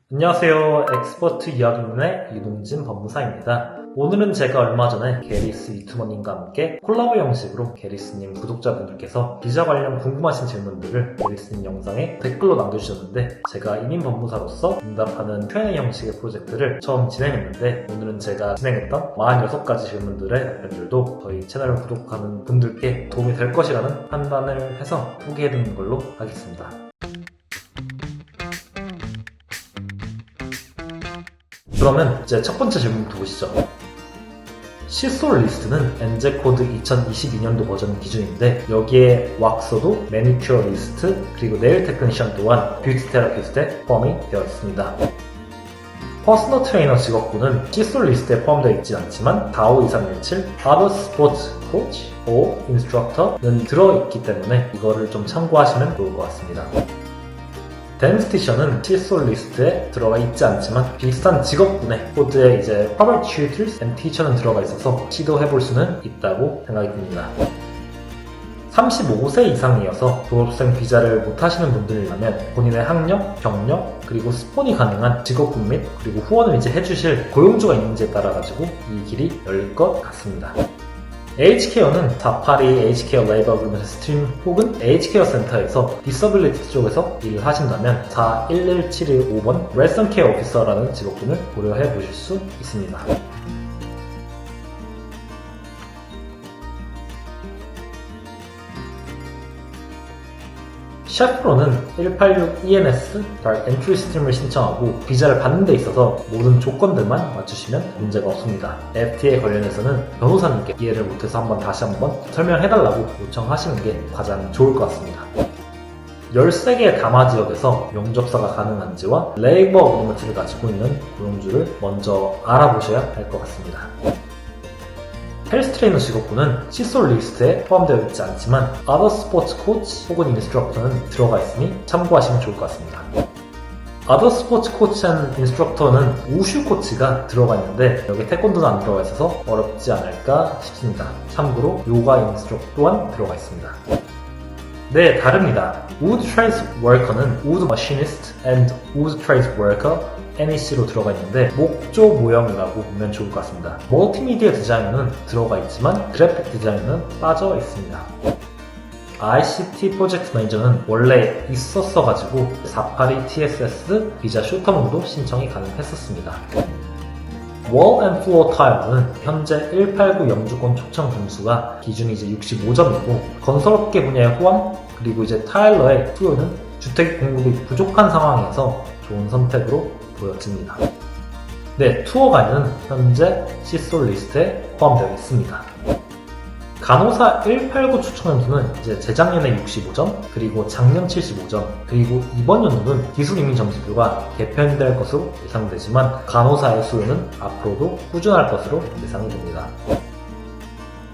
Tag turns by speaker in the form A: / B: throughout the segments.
A: 안녕하세요. 엑스퍼트 이야기문의 유동진 법무사입니다. 오늘은 제가 얼마 전에 게리스 유튜버님과 함께 콜라보 형식으로 게리스님 구독자분들께서 비자 관련 궁금하신 질문들을 게리스님 영상에 댓글로 남겨주셨는데 제가 이민 법무사로서 응답하는 Q&A 형식의 프로젝트를 처음 진행했는데 오늘은 제가 진행했던 46가지 질문들의 답변들도 저희 채널을 구독하는 분들께 도움이 될 것이라는 판단을 해서 소개해드리는 걸로 하겠습니다. 그러면 이제 첫 번째 질문부터 보시죠. 시솔 리스트는 엔제코드 2022년도 버전 기준인데 여기에 왁서도 매니큐어 리스트 그리고 네일 테크니션 또한 뷰티 테라피스트에 포함이 되어 있습니다. 퍼스널 트레이너 직업군은 시솔 리스트에 포함되어 있진 않지만 다오 2317 Other Sports Coach or Instructor는 들어있기 때문에 이거를 좀 참고하시면 좋을 것 같습니다. 댄스티션은 시솔 리스트에 들어가 있지 않지만 비슷한 직업군의 코드에 이제 Public Tutors and Teacher는 들어가 있어서 시도해볼 수는 있다고 생각이 듭니다. 35세 이상이어서 졸업생 비자를 못하시는 분들이라면 본인의 학력, 경력, 그리고 스폰이 가능한 직업군 및 그리고 후원을 이제 해주실 고용주가 있는지에 따라 가지고 이 길이 열릴 것 같습니다. H케어는 사파리 H케어 레이버 어그리먼트 스트림 혹은 H케어 센터에서 디서빌리티 쪽에서 일을 하신다면 411715번 레슨 케어 오피서라는 직업군을 고려해 보실 수 있습니다. 셰프로는 186ENS 엔트리 스트림을 신청하고 비자를 받는 데 있어서 모든 조건들만 맞추시면 문제가 없습니다. FTA 관련해서는 변호사님께 이해를 못해서 다시 한번 설명해달라고 요청하시는 게 가장 좋을 것 같습니다. 13개의 다마 지역에서 용접사가 가능한지와 레이버 어그리먼트를 가지고 있는 고용주를 먼저 알아보셔야 할 것 같습니다. 헬스 트레이너 직업군은 시솔 리스트에 포함되어 있지 않지만 Other Sports Coach 혹은 Instructor는 들어가 있으니 참고하시면 좋을 것 같습니다. Other Sports Coach and Instructor는 우슈 코치가 들어가 있는데 여기 태권도는 안 들어가 있어서 어렵지 않을까 싶습니다. 참고로 요가 인스트럭터 또한 들어가 있습니다. 네, 다릅니다. Wood Trades Worker는 Wood Machinist and Wood Trades Worker NEC로 들어가 있는데 목조 모형이라고 보면 좋을 것 같습니다. 멀티미디어 디자이너는 들어가 있지만 그래픽 디자이너는 빠져 있습니다. ICT 프로젝트 매니저는 원래 있었어가지고 482 TSS 비자 쇼터문도 신청이 가능했었습니다. Wall and Floor Tile는 현재 189 영주권 초청 점수가 기준이 이제 65점이고 건설업계 분야의 호환 그리고 이제 타일러의 수요는 주택 공급이 부족한 상황에서 좋은 선택으로 보여집니다. 네, 투어 가이드는 현재 시솔 리스트에 포함되어 있습니다. 간호사 189 추천 점수는 이제 재작년에 65점, 그리고 작년 75점, 그리고 이번 연도는 기술 이민 점수표가 개편될 것으로 예상되지만 간호사의 수요는 앞으로도 꾸준할 것으로 예상이 됩니다.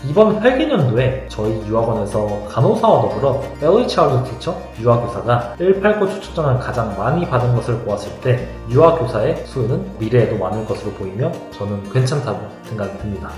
A: 이번 회계년도에 저희 유학원에서 간호사와 더불어 LHR 티처, 유아교사가 189 추천장을 가장 많이 받은 것을 보았을 때 유아교사의 수요는 미래에도 많을 것으로 보이며 저는 괜찮다고 생각이 듭니다.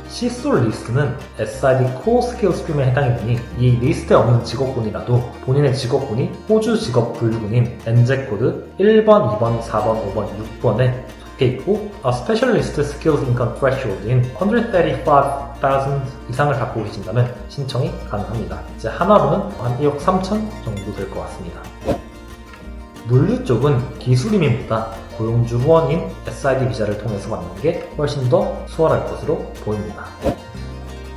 A: 시솔 리스트는 SID 코어 스킬 스트림에 해당이 되니 이 리스트에 없는 직업군이라도 본인의 직업군이 호주 직업 분류군인 엔제코드 1번, 2번, 4번, 5번, 6번에 있고 Specialist Skills Income Threshold인 135,000 이상을 갖고 계신다면 신청이 가능합니다. 이제 하나로는 한 1억 3천 정도 될 것 같습니다. 물류 쪽은 기술 이민보다 고용주 후원인 SID 비자를 통해서 받는 게 훨씬 더 수월할 것으로 보입니다.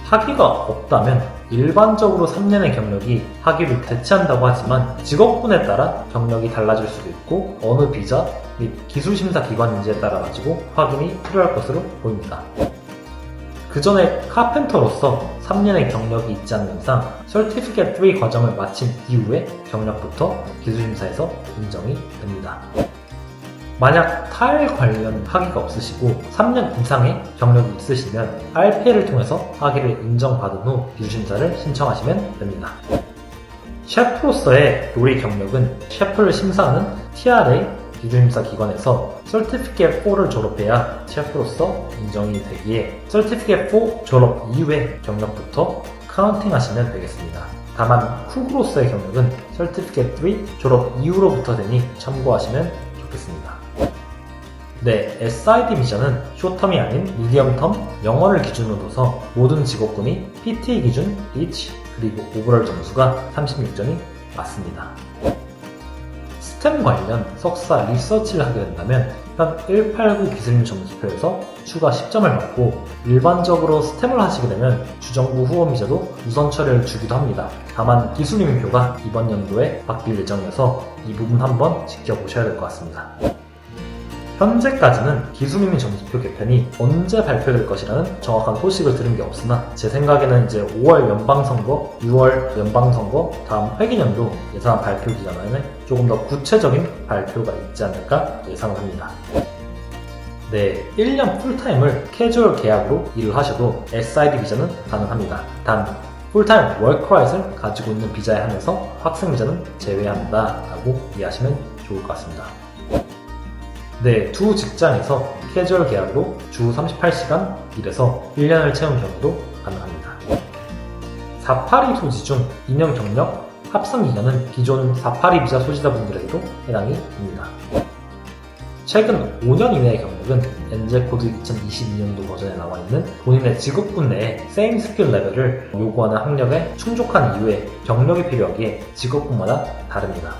A: 학위가 없다면 일반적으로 3년의 경력이 학위를 대체한다고 하지만 직업군에 따라 경력이 달라질 수도 있고 어느 비자 및 기술심사 기관인지에 따라 가지고 확인이 필요할 것으로 보입니다. 그 전에 카펜터로서 3년의 경력이 있지 않는 이상 Certificate 3 과정을 마친 이후에 경력부터 기술심사에서 인정이 됩니다. 만약 타일 관련 학위가 없으시고 3년 이상의 경력이 있으시면 RPA를 통해서 학위를 인정받은 후 기술심사를 신청하시면 됩니다. 셰프로서의 요리 경력은 셰프를 심사하는 TRA 기술심사 기관에서 Certificate 4를 졸업해야 셰프로서 인정이 되기에 Certificate 4 졸업 이후의 경력부터 카운팅 하시면 되겠습니다. 다만 쿡으로서의 경력은 Certificate 3 졸업 이후로부터 되니 참고하시면 좋겠습니다. 네, SID 비자는 쇼텀이 아닌 미디엄텀 영어를 기준으로 둬서 모든 직업군이 PT 기준 리치 그리고 오버롤 점수가 36점이 맞습니다. 스템 관련 석사 리서치를 하게 된다면 현 189 기술인 점수표에서 추가 10점을 받고 일반적으로 스템을 하시게 되면 주정부 후원 비자도 우선 처리를 주기도 합니다. 다만 기술이민표가 이번 연도에 바뀔 예정이어서 이 부분 한번 지켜보셔야 될 것 같습니다. 현재까지는 기술이민 점수표 개편이 언제 발표될 것이라는 정확한 소식을 들은 게 없으나 제 생각에는 이제 5월 연방선거, 6월 연방선거, 다음 회기년도 예산 발표 기간에 조금 더 구체적인 발표가 있지 않을까 예상을 합니다. 네, 1년 풀타임을 캐주얼 계약으로 일을 하셔도 SID 비자는 가능합니다. 단 풀타임 워크라이트를 가지고 있는 비자에 한해서 학생 비자는 제외한다 라고 이해하시면 좋을 것 같습니다. 네, 두 직장에서 캐주얼 계약으로 주 38시간 일해서 1년을 채운 경우도 가능합니다. 482 소지 중 2년 경력 합성 기간은 기존 482 비자 소지자분들에게도 해당이 됩니다. 최근 5년 이내의 경력은 NJ코드 2022년도 버전에 나와 있는 본인의 직업군 내에 세임 스킬 레벨을 요구하는 학력에 충족한 이후에 경력이 필요하기에 직업군마다 다릅니다.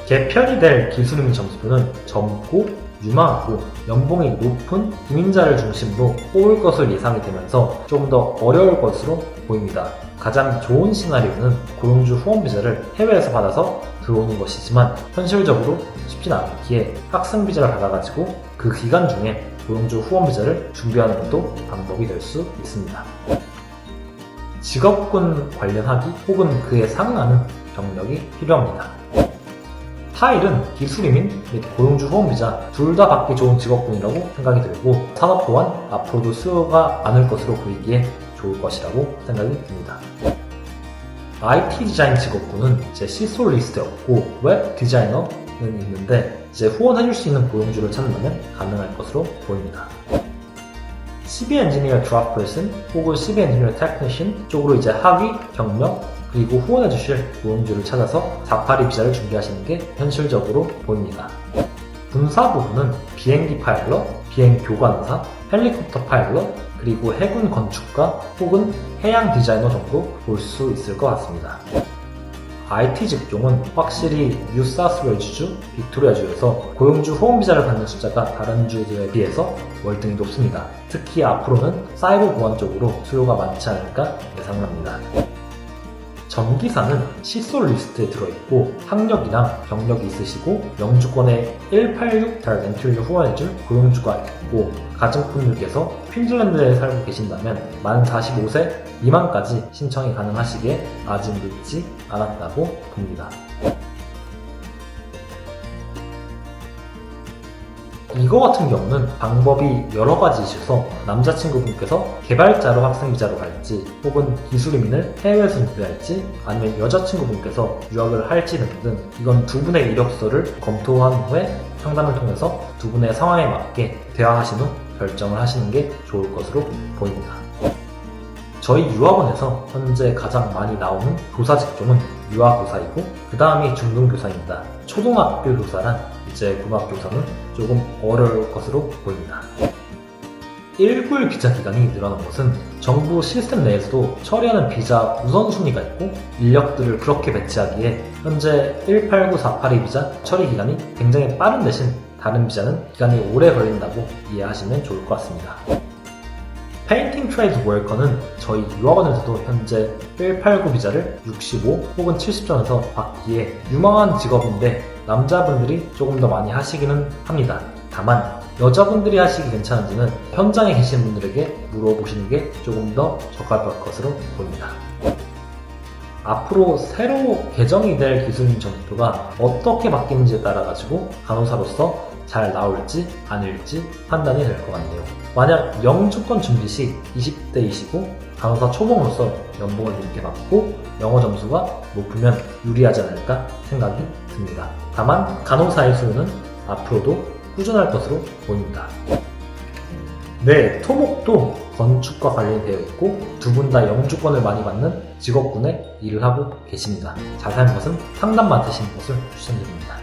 A: 개편이 될 기술이민 점수표는 젊고 유망하고 연봉이 높은 이민자를 중심으로 뽑을 것을 예상이 되면서 조금 더 어려울 것으로 보입니다. 가장 좋은 시나리오는 고용주 후원 비자를 해외에서 받아서 들어오는 것이지만 현실적으로 쉽진 않기에 학생 비자를 받아가지고 그 기간 중에 고용주 후원 비자를 준비하는 것도 방법이 될 수 있습니다. 직업군 관련 학위 혹은 그에 상응하는 경력이 필요합니다. 타일은 기술이민 및 고용주 후원비자 둘 다 받기 좋은 직업군이라고 생각이 들고 산업 또한 앞으로도 수요가 많을 것으로 보이기에 좋을 것이라고 생각이 듭니다. IT 디자인 직업군은 제 시솔 리스트에 없고 웹 디자이너는 있는데 이제 후원해줄 수 있는 고용주를 찾는다면 가능할 것으로 보입니다. CB 엔지니어 드랍 퍼슨 혹은 CB 엔지니어 테크니션 쪽으로 이제 학위, 경력, 그리고 후원해주실 고용주를 찾아서 482 비자를 준비하시는 게 현실적으로 보입니다. 군사 부분은 비행기 파일럿, 비행 교관사, 헬리콥터 파일럿, 그리고 해군 건축가 혹은 해양 디자이너 정도 볼 수 있을 것 같습니다. IT 직종은 확실히 뉴사우스웨일즈주, 빅토리아주에서 고용주 후원 비자를 받는 숫자가 다른 주들에 비해서 월등히 높습니다. 특히 앞으로는 사이버 보안 쪽으로 수요가 많지 않을까 예상합니다. 전기사는 시솔 리스트에 들어있고 학력이랑 경력이 있으시고 영주권에 186 달 엔트리를 후원해줄 고용주가 있고 가정분들께서 퀸즐랜드에 살고 계신다면 만 45세 미만까지 신청이 가능하시기에 아직 늦지 않았다고 봅니다. 이거 같은 경우는 방법이 여러 가지 있어서 남자친구분께서 개발자로 학생비자로 갈지 혹은 기술이민을 해외에서 준비할지 아니면 여자친구분께서 유학을 할지 등등 이건 두 분의 이력서를 검토한 후에 상담을 통해서 두 분의 상황에 맞게 대화하신 후 결정을 하시는 게 좋을 것으로 보입니다. 저희 유학원에서 현재 가장 많이 나오는 교사 직종은 유아교사이고 그 다음이 중등교사입니다. 초등학교 교사란 이제 고등학교사는 조금 어려울 것으로 보입니다. 1굴 비자 기간이 늘어난 것은 정부 시스템 내에서도 처리하는 비자 우선순위가 있고 인력들을 그렇게 배치하기에 현재 189-482 비자 처리 기간이 굉장히 빠른 대신 다른 비자는 기간이 오래 걸린다고 이해하시면 좋을 것 같습니다. 페인팅 트레이드 워커는 저희 유학원에서도 현재 189 비자를 65 혹은 70점에서 받기에 유망한 직업인데 남자분들이 조금 더 많이 하시기는 합니다. 다만 여자분들이 하시기 괜찮은지는 현장에 계신 분들에게 물어보시는 게 조금 더 적합할 것으로 보입니다. 앞으로 새로 개정이 될 기술인 점수표가 어떻게 바뀌는지에 따라 가지고 간호사로서 잘 나올지 아닐지 판단이 될 것 같네요. 만약 영주권 준비 시 20대이시고 간호사 초봉으로서 연봉을 높게 받고 영어 점수가 높으면 유리하지 않을까 생각이 듭니다. 다만 간호사의 수요는 앞으로도 꾸준할 것으로 보입니다. 네, 토목도 건축과 관련되어 있고 두 분 다 영주권을 많이 받는 직업군에 일을 하고 계십니다. 자세한 것은 상담 맡으시는 것을 추천드립니다.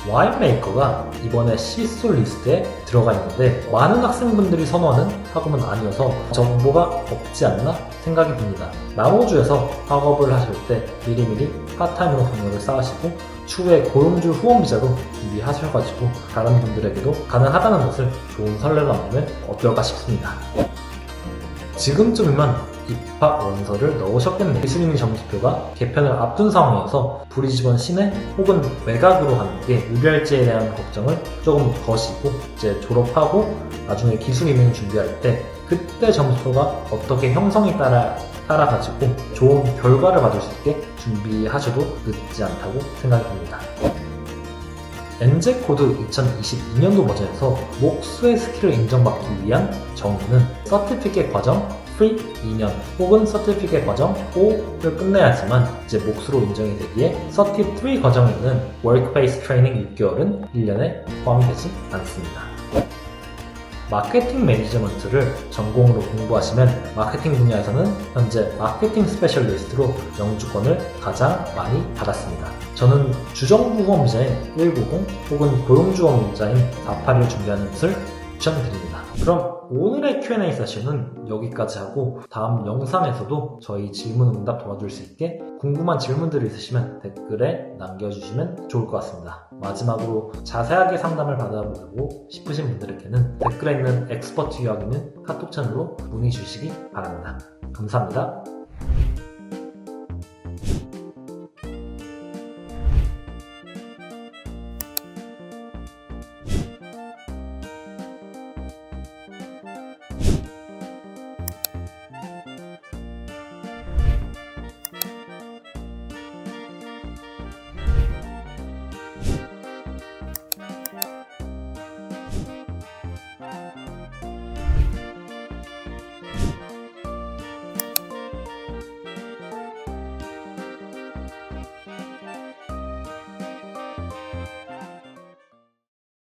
A: 와인메이커가 이번에 시솔 리스트에 들어가 있는데 많은 학생분들이 선호하는 학업은 아니어서 정보가 없지 않나 생각이 듭니다. 남호주에서 학업을 하실 때 미리미리 파트타임으로 경력을 쌓으시고 추후에 고용주 후원비자도 준비하셔가지고 다른 분들에게도 가능하다는 것을 좋은 선례로 남기면 어떨까 싶습니다. 지금쯤이면 입학 원서를 넣으셨겠네요. 리스닝 점수표가 개편을 앞둔 상황이어서 브리즈번 시내 혹은 외곽으로 가는 게 유리할지에 대한 걱정을 조금 거시고 이제 졸업하고 나중에 기술 임용 준비할 때 그때 점수표가 어떻게 형성이 따라가지고 좋은 결과를 받을 수 있게 준비하셔도 늦지 않다고 생각이 듭니다. NJ코드 2022년도 버전에서 목수의 스킬을 인정받기 위한 정의는 서티피켓 과정 free 2년 혹은 서티피켓 과정 5를 끝내야 하지만 이제 몫으로 인정이 되기에 33 과정에 있는 work-based training 6개월은 1년에 포함이 되지 않습니다. 마케팅 매니지먼트를 전공으로 공부하시면 마케팅 분야에서는 현재 마케팅 스페셜리스트로 영주권을 가장 많이 받았습니다. 저는 주정부 후원비자인 190 혹은 고용주 후원비자인 481을 준비하는 것을 추천드립니다. 그럼 오늘의 Q&A 세션은 여기까지 하고 다음 영상에서도 저희 질문응답 도와줄 수 있게 궁금한 질문들이 있으시면 댓글에 남겨주시면 좋을 것 같습니다. 마지막으로 자세하게 상담을 받아보고 싶으신 분들에게는 댓글에 있는 엑스퍼트 유학이는 카톡 채널로 문의 주시기 바랍니다. 감사합니다.